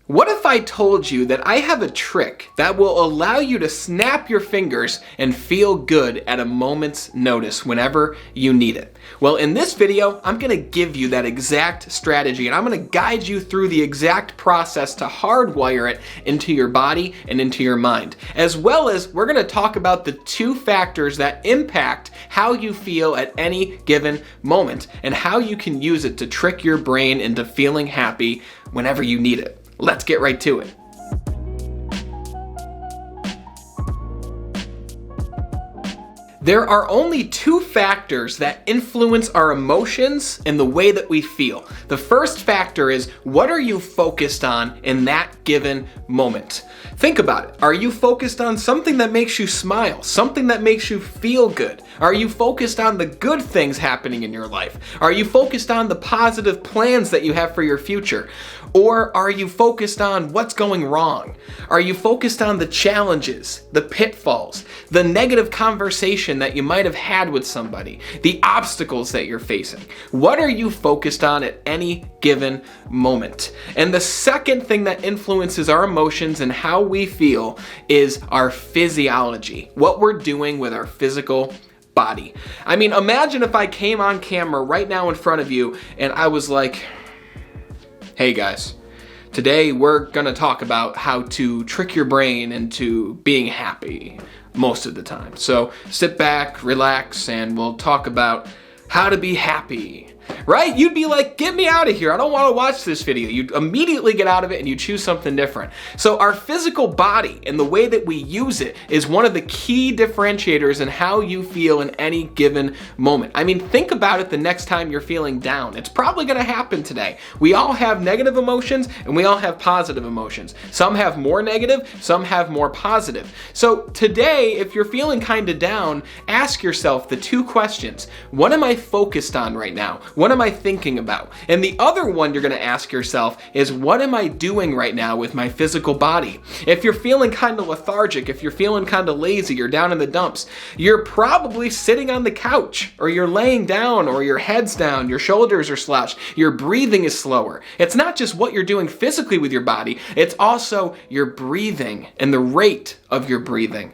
What if I told you that I have a trick that will allow you to snap your fingers and feel good at a moment's notice whenever you need it? Well, in this video, I'm gonna give you that exact strategy and I'm gonna guide you through the exact process to hardwire it into your body and into your mind. As well as we're gonna talk about the two factors that impact how you feel at any given moment and how you can use it to trick your brain into feeling happy whenever you need it. Let's get right to it. There are only two factors that influence our emotions and the way that we feel. The first factor is, what are you focused on in that given moment? Think about it. Are you focused on something that makes you smile? Something that makes you feel good? Are you focused on the good things happening in your life? Are you focused on the positive plans that you have for your future? Or are you focused on what's going wrong? Are you focused on the challenges, the pitfalls, the negative conversation that you might have had with somebody, the obstacles that you're facing? What are you focused on at any given moment? And the second thing that influences our emotions and how we feel is our physiology, what we're doing with our physical body. I mean, imagine if I came on camera right now in front of you and I was like, hey guys, today we're gonna talk about how to trick your brain into being happy most of the time. So sit back, relax, and we'll talk about how to be happy. Right? You'd be like, get me out of here. I don't want to watch this video. You'd immediately get out of it and you choose something different. So our physical body and the way that we use it is one of the key differentiators in how you feel in any given moment. I mean, think about it the next time you're feeling down. It's probably going to happen today. We all have negative emotions and we all have positive emotions. Some have more negative, some have more positive. So today, if you're feeling kind of down, ask yourself the two questions. What am I focused on right now? What am I thinking about? And the other one you're going to ask yourself is, what am I doing right now with my physical body? If you're feeling kind of lethargic, if you're feeling kind of lazy, you're down in the dumps, you're probably sitting on the couch, or you're laying down, or your head's down, your shoulders are slouched, your breathing is slower. It's not just what you're doing physically with your body, it's also your breathing and the rate of your breathing.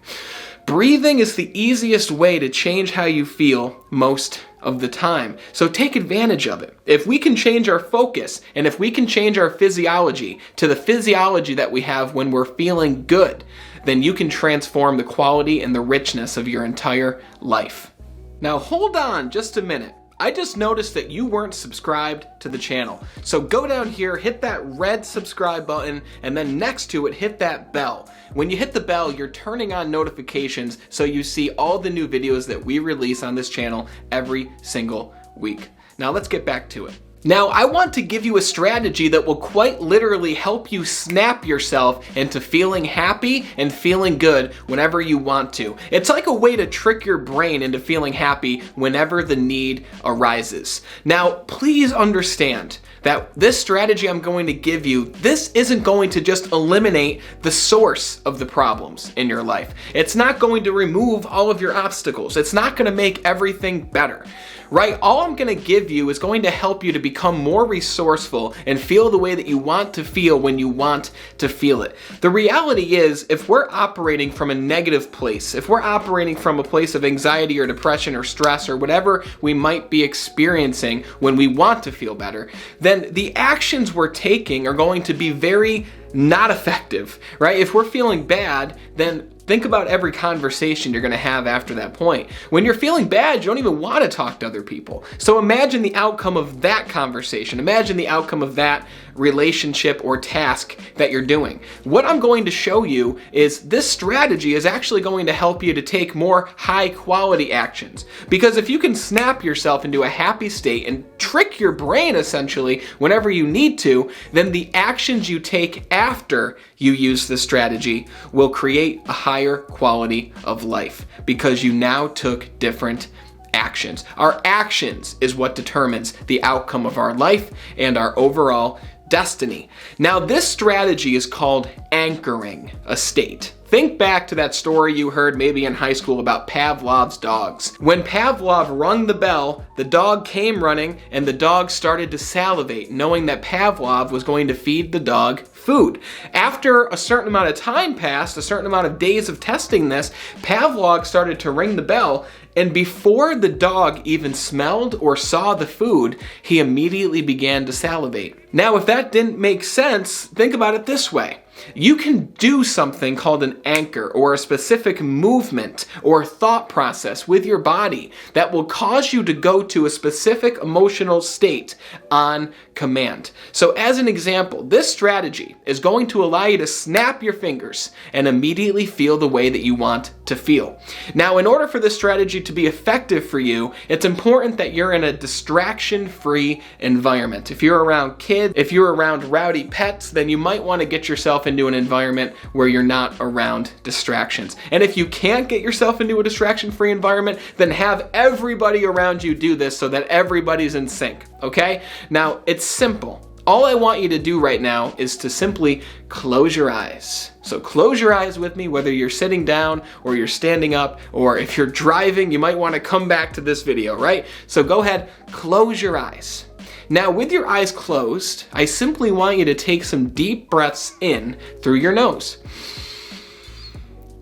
Breathing is the easiest way to change how you feel most of the time. So take advantage of it. If we can change our focus and if we can change our physiology to the physiology that we have when we're feeling good, then you can transform the quality and the richness of your entire life. Now hold on just a minute. I just noticed that you weren't subscribed to the channel. So go down here, hit that red subscribe button, and then next to it, hit that bell. When you hit the bell, you're turning on notifications so you see all the new videos that we release on this channel every single week. Now let's get back to it. Now, I want to give you a strategy that will quite literally help you snap yourself into feeling happy and feeling good whenever you want to. It's like a way to trick your brain into feeling happy whenever the need arises. Now, please understand that this strategy I'm going to give you, this isn't going to just eliminate the source of the problems in your life. It's not going to remove all of your obstacles. It's not going to make everything better. Right? All I'm going to give you is going to help you to become more resourceful and feel the way that you want to feel when you want to feel it. The reality is, if we're operating from a negative place, if we're operating from a place of anxiety or depression or stress or whatever we might be experiencing when we want to feel better, then the actions we're taking are going to be very not effective, right? If we're feeling bad, then think about every conversation you're going to have after that point. When you're feeling bad, you don't even want to talk to other people. So imagine the outcome of that conversation. Imagine the outcome of that relationship or task that you're doing. What I'm going to show you is this strategy is actually going to help you to take more high quality actions. Because if you can snap yourself into a happy state and trick your brain essentially whenever you need to, then the actions you take after you use this strategy will create a higher quality of life because you now took different actions. Our actions is what determines the outcome of our life and our overall destiny. Now, this strategy is called anchoring a state. Think back to that story you heard maybe in high school about Pavlov's dogs. When Pavlov rung the bell, the dog came running and the dog started to salivate, knowing that Pavlov was going to feed the dog food. After a certain amount of time passed, a certain amount of days of testing this, Pavlov started to ring the bell, and before the dog even smelled or saw the food, he immediately began to salivate. Now, if that didn't make sense, think about it this way. You can do something called an anchor, or a specific movement or thought process with your body that will cause you to go to a specific emotional state on command. So as an example, this strategy is going to allow you to snap your fingers and immediately feel the way that you want to feel. Now, in order for this strategy to be effective for you, it's important that you're in a distraction-free environment. If you're around kids, if you're around rowdy pets, then you might want to get yourself into an environment where you're not around distractions. And if you can't get yourself into a distraction-free environment, then have everybody around you do this so that everybody's in sync, okay? Now, it's simple. All I want you to do right now is to simply close your eyes. So close your eyes with me, whether you're sitting down or you're standing up, or if you're driving, you might want to come back to this video, right? So go ahead, close your eyes. Now, with your eyes closed, I simply want you to take some deep breaths in through your nose.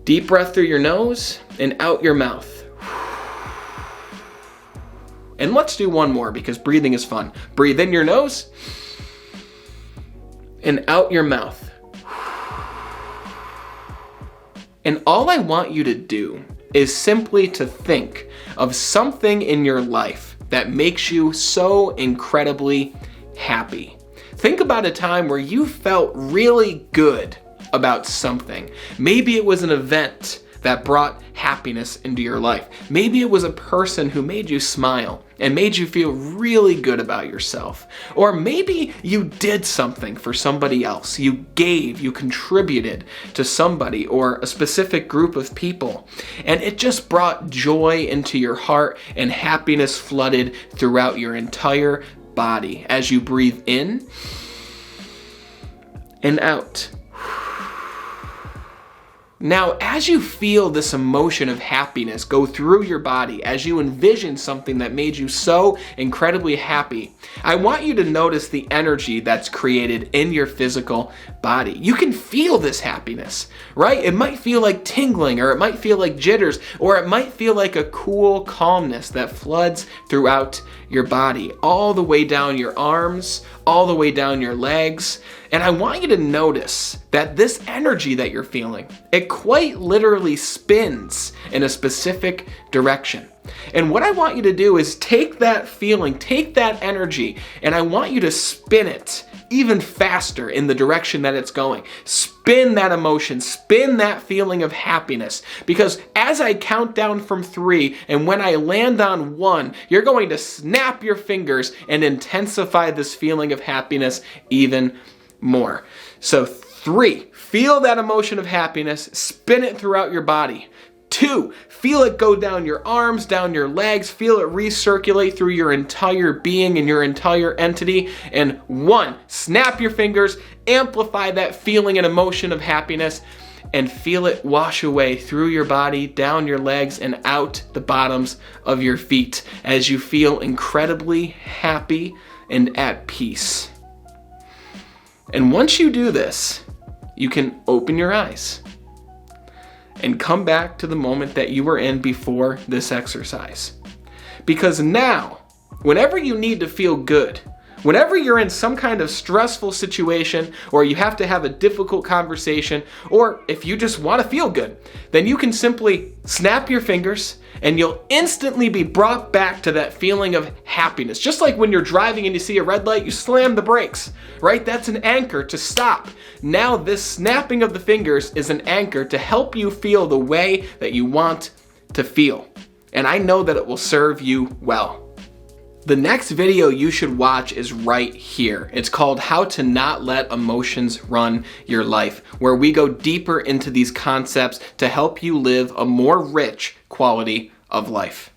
Deep breath through your nose and out your mouth. And let's do one more because breathing is fun. Breathe in your nose and out your mouth. And all I want you to do is simply to think of something in your life that makes you so incredibly happy. Think about a time where you felt really good about something. Maybe it was an event that brought happiness into your life. Maybe it was a person who made you smile and made you feel really good about yourself. Or maybe you did something for somebody else. You gave, you contributed to somebody or a specific group of people. And it just brought joy into your heart, and happiness flooded throughout your entire body as you breathe in and out. Now, as you feel this emotion of happiness go through your body, as you envision something that made you so incredibly happy, I want you to notice the energy that's created in your physical body. You can feel this happiness, right? It might feel like tingling, or it might feel like jitters, or it might feel like a cool calmness that floods throughout your body, all the way down your arms, all the way down your legs. And I want you to notice that this energy that you're feeling, it quite literally spins in a specific direction. And what I want you to do is take that feeling, take that energy, and I want you to spin it even faster in the direction that it's going. Spin that emotion, spin that feeling of happiness. Because as I count down from 3, and when I land on 1, you're going to snap your fingers and intensify this feeling of happiness even more. So 3, feel that emotion of happiness, spin it throughout your body. 2, feel it go down your arms, down your legs, feel it recirculate through your entire being and your entire entity. And 1, snap your fingers, amplify that feeling and emotion of happiness, and feel it wash away through your body, down your legs, and out the bottoms of your feet as you feel incredibly happy and at peace. And once you do this, you can open your eyes and come back to the moment that you were in before this exercise. Because now, whenever you need to feel good, whenever you're in some kind of stressful situation, or you have to have a difficult conversation, or if you just want to feel good, then you can simply snap your fingers and you'll instantly be brought back to that feeling of happiness. Just like when you're driving and you see a red light, you slam the brakes, right? That's an anchor to stop. Now this snapping of the fingers is an anchor to help you feel the way that you want to feel. And I know that it will serve you well. The next video you should watch is right here. It's called How to Not Let Emotions Run Your Life, where we go deeper into these concepts to help you live a more rich quality of life.